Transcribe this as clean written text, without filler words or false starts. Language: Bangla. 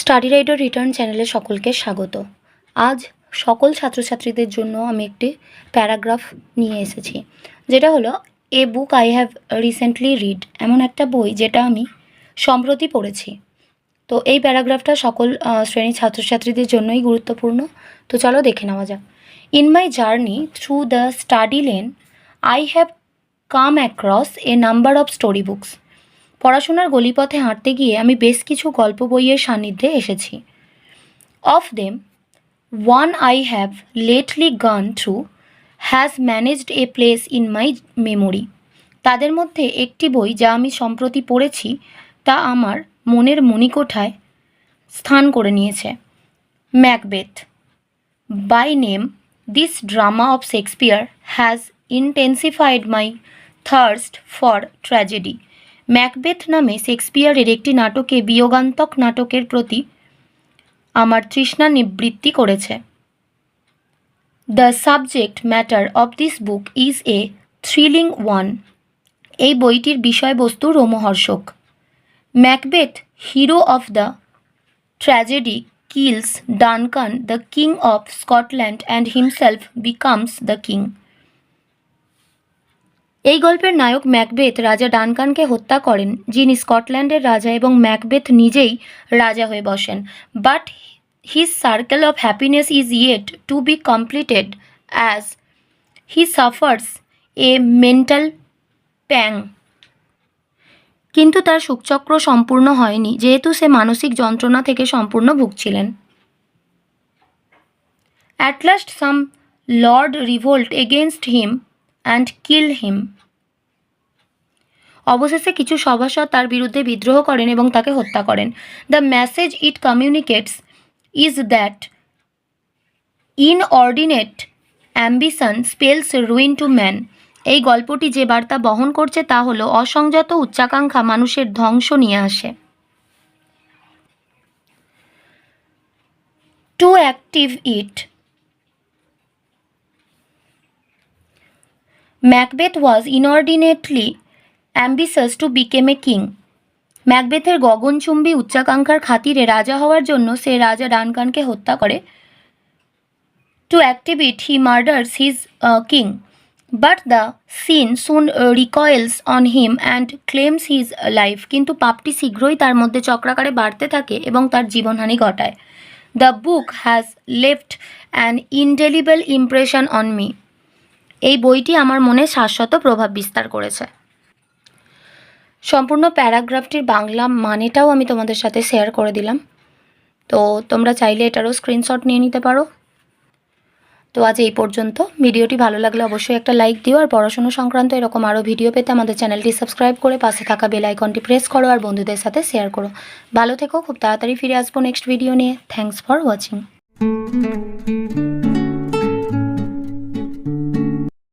স্টাডি রাইডার রিটার্ন চ্যানেলে সকলকে স্বাগত। আজ সকল ছাত্রছাত্রীদের জন্য আমি একটি প্যারাগ্রাফ নিয়ে এসেছি, যেটা হলো a book I have recently read. এমন একটা বই যেটা আমি সম্প্রতি পড়েছি। তো এই প্যারাগ্রাফটা সকল শ্রেণীর ছাত্রছাত্রীদের জন্যই গুরুত্বপূর্ণ। তো চলো দেখে নেওয়া যাক। In my journey through the study lane I have come across a number of story books. পড়াশোনার গলিপথে হাঁটতে গিয়ে আমি বেশ কিছু গল্প বইয়ের সান্নিধ্যে এসেছি। Of them one I have lately gone through has managed a place in my memory. তাদের মধ্যে একটি বই যা আমি সম্প্রতি পড়েছি তা আমার মনের মণিকোঠায় স্থান করে নিয়েছে। Macbeth. By name this drama of Shakespeare has intensified my thirst for tragedy. Macbeth নামে শেক্সপিয়ারের একটি নাটকে বিয়োগান্তক নাটকের প্রতি আমার তৃষ্ণা নিবৃত্তি করেছে। The subject matter of this book is a thrilling one. এই বইটির বিষয়বস্তু রোমহর্ষক। Macbeth, hero of the tragedy, kills Duncan the king of Scotland and himself becomes the king. এই গল্পের নায়ক ম্যাকবেথ রাজা ডানকানকে হত্যা করেন, যিনি স্কটল্যান্ডের রাজা, এবং ম্যাকবেথ নিজেই রাজা হয়ে বসেন। But his circle of happiness is yet to be completed as he suffers a mental pang. কিন্তু তার সুখচক্র সম্পূর্ণ হয়নি, যেহেতু সে মানসিক যন্ত্রণা থেকে সম্পূর্ণ ভুগছিলেন। At last some lord revolt against him and kill him. অবশেষে কিছু সভাসদ তার বিরুদ্ধে বিদ্রোহ করেন এবং তাকে হত্যা করেন। The message it communicates is that inordinate ambition spells ruin to man. এই গল্পটি যে বার্তা বহন করছে তা হলো অসংযত উচ্চাকাঙ্ক্ষা মানুষের ধ্বংস নিয়ে আসে। To active it Macbeth was inordinately ambitious to became a king. ম্যাকবেথের গগনচুম্বী উচ্চাকাঙ্ক্ষার খাতিরে রাজা হওয়ার জন্য সে রাজা ডানকানকে হত্যা করে। To active it he murders his king, but the sin soon recoils on him and claims his life. কিন্তু পাপটি শীঘ্রই তার মধ্যে চক্রাকারে বাড়তে থাকে এবং তার জীবনহানি ঘটায়। The book has left an indelible impression on me. এই বইটি আমার মনে শাশ্বত প্রভাব বিস্তার করেছে। সম্পূর্ণ প্যারাগ্রাফটির বাংলা মানেটাও আমি তোমাদের সাথে শেয়ার করে দিলাম, তো তোমরা চাইলে এটারও স্ক্রিনশট নিয়ে নিতে পারো। তো আজ এই পর্যন্ত। ভিডিওটি ভালো লাগলে অবশ্যই একটা লাইক দিও, আর পড়াশোনা সংক্রান্ত এরকম আরও ভিডিও পেতে আমাদের চ্যানেলটি সাবস্ক্রাইব করে পাশে থাকা বেল আইকনটি প্রেস করো, আর বন্ধুদের সাথে শেয়ার করো। ভালো থেকো, খুব তাড়াতাড়ি ফিরে আসবো নেক্সট ভিডিও নিয়ে। Thanks for watching.